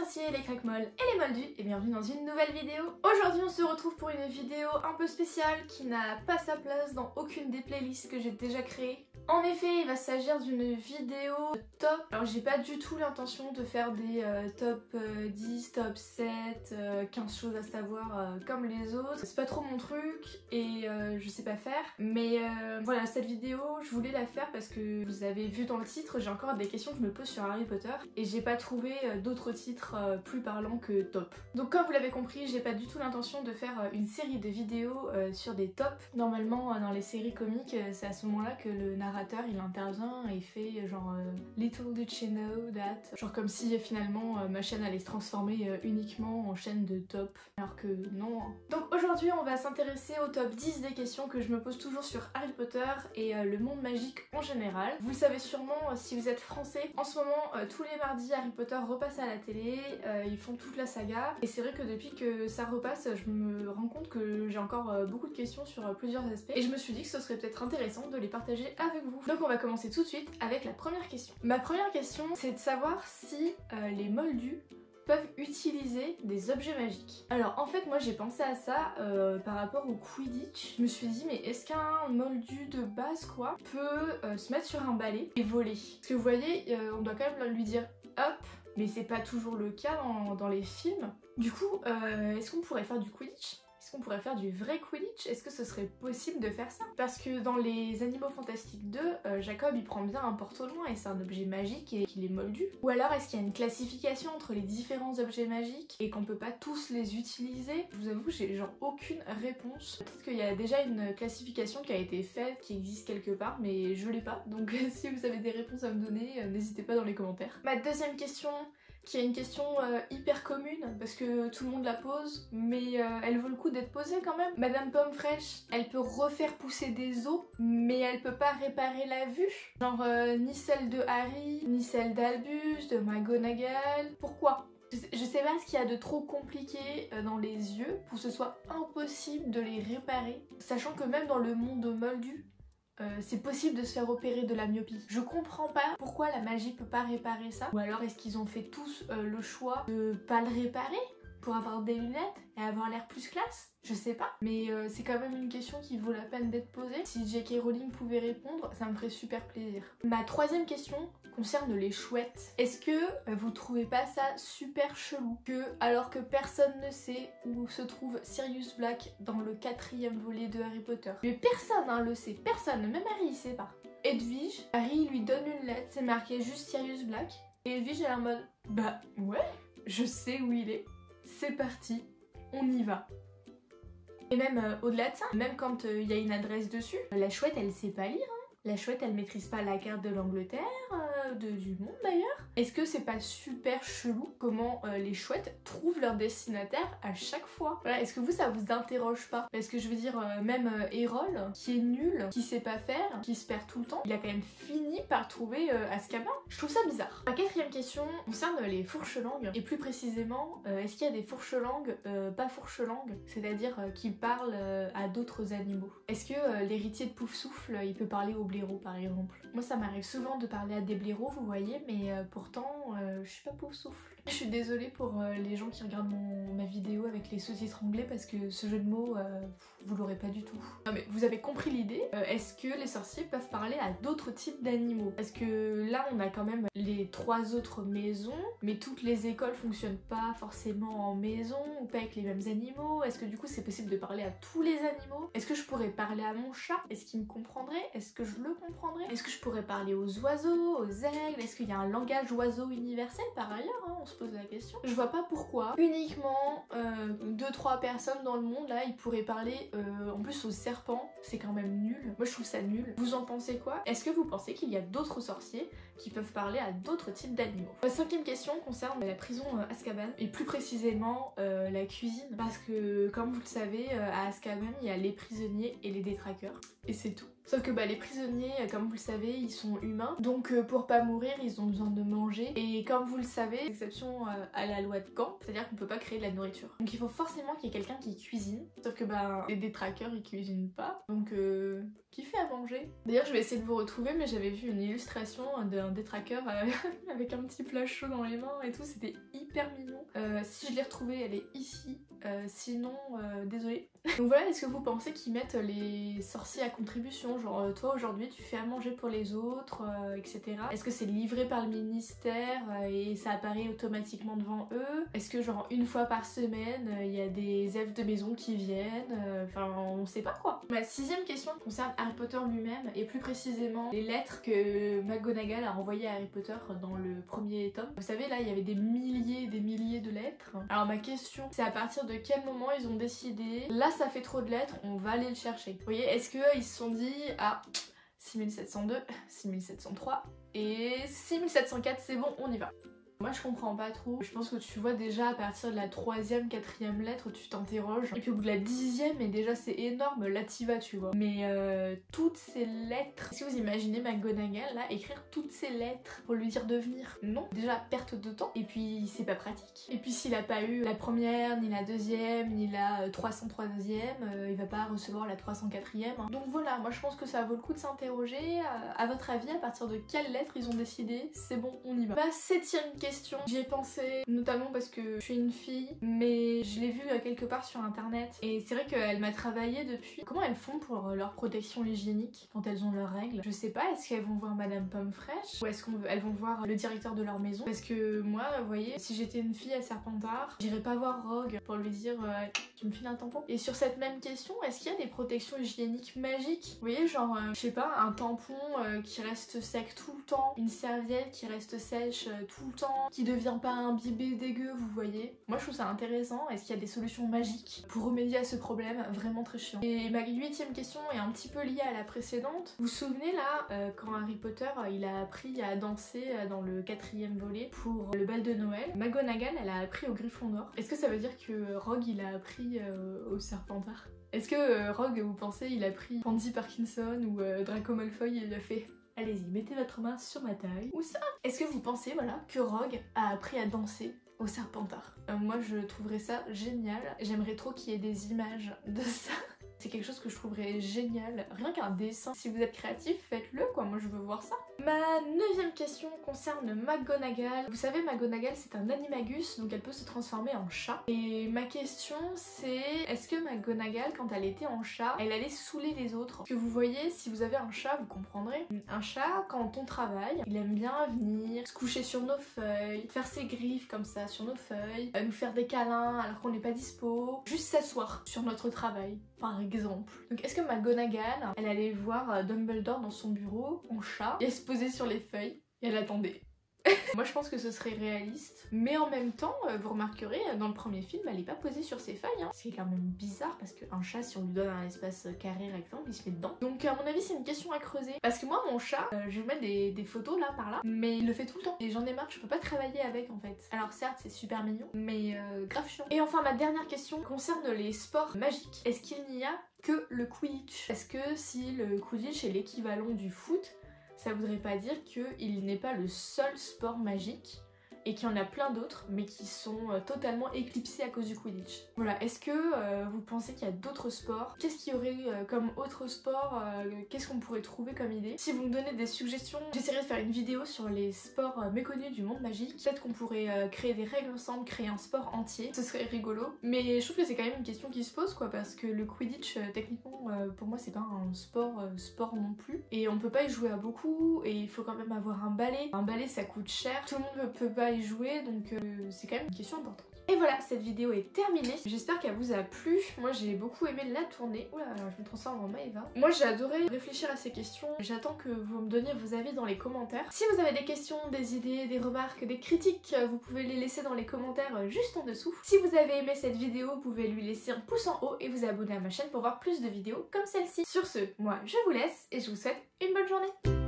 sorciers, les craquemolles et les moldus et bienvenue dans une nouvelle vidéo. Aujourd'hui on se retrouve pour une vidéo un peu spéciale qui n'a pas sa place dans aucune des playlists que j'ai déjà créées. En effet, il va s'agir d'une vidéo top. Alors j'ai pas du tout l'intention de faire des top 10, top 7, 15 choses à savoir comme les autres. C'est pas trop mon truc et je sais pas faire. Mais voilà, cette vidéo, je voulais la faire parce que vous avez vu dans le titre, j'ai encore des questions que je me pose sur Harry Potter et j'ai pas trouvé d'autres titres plus parlants que top. Donc comme vous l'avez compris, j'ai pas du tout l'intention de faire une série de vidéos sur des tops. Normalement dans les séries comiques, c'est à ce moment-là que le narrateur il intervient et fait genre Little did she know that, genre comme si finalement ma chaîne allait se transformer uniquement en chaîne de top, alors que non. Donc aujourd'hui on va s'intéresser au top 10 des questions que je me pose toujours sur Harry Potter et le monde magique en général. Vous le savez sûrement si vous êtes français, en ce moment tous les mardis Harry Potter repasse à la télé, ils font toute la saga et c'est vrai que depuis que ça repasse je me rends compte que j'ai encore beaucoup de questions sur plusieurs aspects et je me suis dit que ce serait peut-être intéressant de les partager avec vous. Donc on va commencer tout de suite avec la première question. Ma première question c'est de savoir si les moldus peuvent utiliser des objets magiques. Alors en fait moi j'ai pensé à ça par rapport au Quidditch. Je me suis dit mais est-ce qu'un moldu de base quoi peut se mettre sur un balai et voler? Parce que vous voyez on doit quand même lui dire hop, mais c'est pas toujours le cas dans les films. Du coup est-ce qu'on pourrait faire du Quidditch? Est-ce qu'on pourrait faire du vrai Quidditch? Est-ce que ce serait possible de faire ça? Parce que dans les Animaux Fantastiques 2, Jacob il prend bien un porte-au-loin et c'est un objet magique et qu'il est moldu. Ou alors est-ce qu'il y a une classification entre les différents objets magiques et qu'on peut pas tous les utiliser? Je vous avoue j'ai genre aucune réponse. Peut-être qu'il y a déjà une classification qui a été faite, qui existe quelque part, mais je l'ai pas. Donc si vous avez des réponses à me donner, n'hésitez pas dans les commentaires. Ma deuxième question, qui est une question hyper commune parce que tout le monde la pose mais elle vaut le coup d'être posée quand même. Madame Pomme Fraîche, elle peut refaire pousser des os mais elle peut pas réparer la vue. Genre ni celle de Harry, ni celle d'Albus, de McGonagall. Pourquoi? Je sais pas ce qu'il y a de trop compliqué dans les yeux pour que ce soit impossible de les réparer. Sachant que même dans le monde moldu, c'est possible de se faire opérer de la myopie. Je comprends pas pourquoi la magie peut pas réparer ça. Ou alors est-ce qu'ils ont fait tous le choix de pas le réparer pour avoir des lunettes et avoir l'air plus classe? Je sais pas. Mais c'est quand même une question qui vaut la peine d'être posée. Si J.K. Rowling pouvait répondre, ça me ferait super plaisir. Ma troisième question concerne les chouettes. Est-ce que vous trouvez pas ça super chelou que, alors que personne ne sait où se trouve Sirius Black dans le 4e volet de Harry Potter, mais personne le sait, personne, même Harry il sait pas. Edwige, Harry lui donne une lettre, c'est marqué juste Sirius Black, et Edwige elle est en mode bah ouais, je sais où il est, c'est parti, on y va. Et même au-delà de ça, même quand il y a une adresse dessus, la chouette elle sait pas lire. La chouette elle maîtrise pas la carte de l'Angleterre, du monde d'ailleurs. Est-ce que c'est pas super chelou comment les chouettes trouvent leur destinataire à chaque fois? Voilà, est-ce que vous ça vous interroge pas? Parce que je veux dire, même Errol, qui est nul, qui sait pas faire, qui se perd tout le temps, il a quand même fini par trouver Azkaban. Je trouve ça bizarre. Ma quatrième question concerne les fourches-langues. Et plus précisément, est-ce qu'il y a des fourches-langues pas fourches-langues, c'est-à-dire qui parlent à d'autres animaux? Est-ce que l'héritier de Poufsouffle, il peut parler aux blaireaux par exemple? Moi ça m'arrive souvent de parler à des blaireaux, vous voyez, mais pourtant je suis pas Poufsouffle. Je suis désolée pour les gens qui regardent ma vidéo avec les sous-titres anglais parce que ce jeu de mots, vous l'aurez pas du tout. Non mais vous avez compris l'idée. Est-ce que les sorciers peuvent parler à d'autres types d'animaux? Parce que là on a quand même les 3 autres maisons, mais toutes les écoles fonctionnent pas forcément en maison ou pas avec les mêmes animaux. Est-ce que du coup c'est possible de parler à tous les animaux? Est-ce que je pourrais parler à mon chat? Est-ce qu'il me comprendrait? Est-ce que je le comprendrais? Est-ce que je pourrais parler aux oiseaux, aux aigles? Est-ce qu'il y a un langage oiseau universel par ailleurs, hein, on se pose la question. Je vois pas pourquoi uniquement 2-3 personnes dans le monde là ils pourraient parler en plus aux serpents, c'est quand même nul. Moi je trouve ça nul. Vous en pensez quoi? Est-ce que vous pensez qu'il y a d'autres sorciers qui peuvent parler à d'autres types d'animaux? Ma cinquième question concerne la prison Azkaban et plus précisément la cuisine, parce que comme vous le savez à Azkaban il y a les prisonniers et les détraqueurs et c'est tout. Sauf que les prisonniers, comme vous le savez, ils sont humains, donc pour pas mourir, ils ont besoin de manger. Et comme vous le savez, exception à la loi de Caen, c'est-à-dire qu'on peut pas créer de la nourriture. Donc il faut forcément qu'il y ait quelqu'un qui cuisine. Sauf que les détraqueurs, ils cuisinent pas. Donc qui fait à manger? D'ailleurs, je vais essayer de vous retrouver, mais j'avais vu une illustration d'un détraqueur avec un petit plat chaud dans les mains et tout, c'était hyper hyper mignon. Si je l'ai retrouvé, elle est ici. Sinon, désolée. Donc voilà, est-ce que vous pensez qu'ils mettent les sorciers à contribution? Genre toi aujourd'hui tu fais à manger pour les autres, etc. Est-ce que c'est livré par le ministère et ça apparaît automatiquement devant eux? Est-ce que genre une fois par semaine il y a des elfes de maison qui viennent? Enfin on sait pas quoi. Ma 6e question concerne Harry Potter lui-même et plus précisément les lettres que McGonagall a envoyées à Harry Potter dans le premier tome. Vous savez là il y avait des milliers de lettres. Alors ma question c'est à partir de quel moment ils ont décidé là ça fait trop de lettres, on va aller le chercher. Vous voyez, est-ce qu'ils se sont dit ah 6702, 6703 et 6704 c'est bon on y va. Moi je comprends pas trop, je pense que tu vois déjà à partir de la 3e, 4e lettre tu t'interroges et puis au bout de la 10e et déjà c'est énorme, là t'y vas tu vois. Mais toutes ces lettres, est-ce que vous imaginez McGonagall là écrire toutes ces lettres pour lui dire de venir? Non, déjà perte de temps et puis c'est pas pratique. Et puis s'il a pas eu la première, ni la 2e, ni la 303e, il va pas recevoir la 304e. Hein. Donc voilà, moi je pense que ça vaut le coup de s'interroger. À votre avis, à partir de quelles lettres ils ont décidé c'est bon on y va? Ma 7e question. J'y ai pensé notamment parce que je suis une fille, mais je l'ai vue quelque part sur internet et c'est vrai qu'elle m'a travaillé depuis. Comment elles font pour leur protection hygiénique quand elles ont leurs règles? Je sais pas, est-ce qu'elles vont voir Madame Pomme Fraîche ou est-ce qu'elles vont voir le directeur de leur maison? Parce que moi, vous voyez, si j'étais une fille à Serpentard, j'irais pas voir Rogue pour lui dire tu me files un tampon. Et sur cette même question, est-ce qu'il y a des protections hygiéniques magiques? Vous voyez, genre, je sais pas, un tampon qui reste sec tout le temps, une serviette qui reste sèche tout le temps, qui devient pas imbibé dégueu, vous voyez. Moi je trouve ça intéressant, est-ce qu'il y a des solutions magiques pour remédier à ce problème vraiment très chiant? Et ma 8e question est un petit peu liée à la précédente. Vous vous souvenez là, quand Harry Potter il a appris à danser dans le 4e volet pour le bal de Noël, McGonagall elle a appris au Gryffondor. Est-ce que ça veut dire que Rogue il a appris au Serpentard? Est-ce que Rogue, vous pensez, il a pris Pansy Parkinson ou Draco Malfoy et il a fait allez-y, mettez votre main sur ma taille. Ou ça. Est-ce que vous pensez, voilà, que Rogue a appris à danser au Serpentard? Moi, je trouverais ça génial. J'aimerais trop qu'il y ait des images de ça. C'est quelque chose que je trouverais génial. Rien qu'un dessin. Si vous êtes créatif, faites-le quoi, moi je veux voir ça. Ma 9e question concerne McGonagall. Vous savez, McGonagall c'est un animagus, donc elle peut se transformer en chat. Et ma question c'est, est-ce que McGonagall, quand elle était en chat, elle allait saouler les autres? Parce que vous voyez, si vous avez un chat, vous comprendrez. Un chat, quand on travaille, il aime bien venir se coucher sur nos feuilles, faire ses griffes comme ça sur nos feuilles, nous faire des câlins alors qu'on n'est pas dispo, juste s'asseoir sur notre travail, par exemple. Donc est-ce que McGonagall, elle allait voir Dumbledore dans son bureau en chat et elle se posait sur les feuilles et elle attendait? Moi je pense que ce serait réaliste, mais en même temps vous remarquerez dans le premier film elle est pas posée sur ses feuilles, hein. C'est quand même bizarre parce qu'un chat, si on lui donne un espace carré rectangle, il se met dedans. Donc à mon avis c'est une question à creuser, parce que moi mon chat, je vais vous mettre des photos là par là, mais il le fait tout le temps et j'en ai marre, je peux pas travailler avec en fait. Alors certes c'est super mignon, mais grave chiant. Et enfin ma dernière question concerne les sports magiques. Est-ce qu'il n'y a que le Quidditch? Est-ce que si le Quidditch est l'équivalent du foot, ça voudrait pas dire qu'il n'est pas le seul sport magique et qu'il y en a plein d'autres mais qui sont totalement éclipsés à cause du Quidditch? Voilà, est-ce que vous pensez qu'il y a d'autres sports? Qu'est-ce qu'il y aurait comme autre sport? Qu'est-ce qu'on pourrait trouver comme idée? Si vous me donnez des suggestions, j'essaierai de faire une vidéo sur les sports méconnus du monde magique. Peut-être qu'on pourrait créer des règles ensemble, créer un sport entier, ce serait rigolo. Mais je trouve que c'est quand même une question qui se pose quoi, parce que le Quidditch techniquement pour moi c'est pas un sport non plus, et on peut pas y jouer à beaucoup et il faut quand même avoir un balai. Un balai ça coûte cher, tout le monde peut pas y jouer, donc c'est quand même une question importante. Et voilà, cette vidéo est terminée. J'espère qu'elle vous a plu. Moi j'ai beaucoup aimé la tournée. Oula, je me transforme en Maëva. Moi j'ai adoré réfléchir à ces questions. J'attends que vous me donniez vos avis dans les commentaires. Si vous avez des questions, des idées, des remarques, des critiques, vous pouvez les laisser dans les commentaires juste en dessous. Si vous avez aimé cette vidéo, vous pouvez lui laisser un pouce en haut et vous abonner à ma chaîne pour voir plus de vidéos comme celle-ci. Sur ce, moi je vous laisse et je vous souhaite une bonne journée.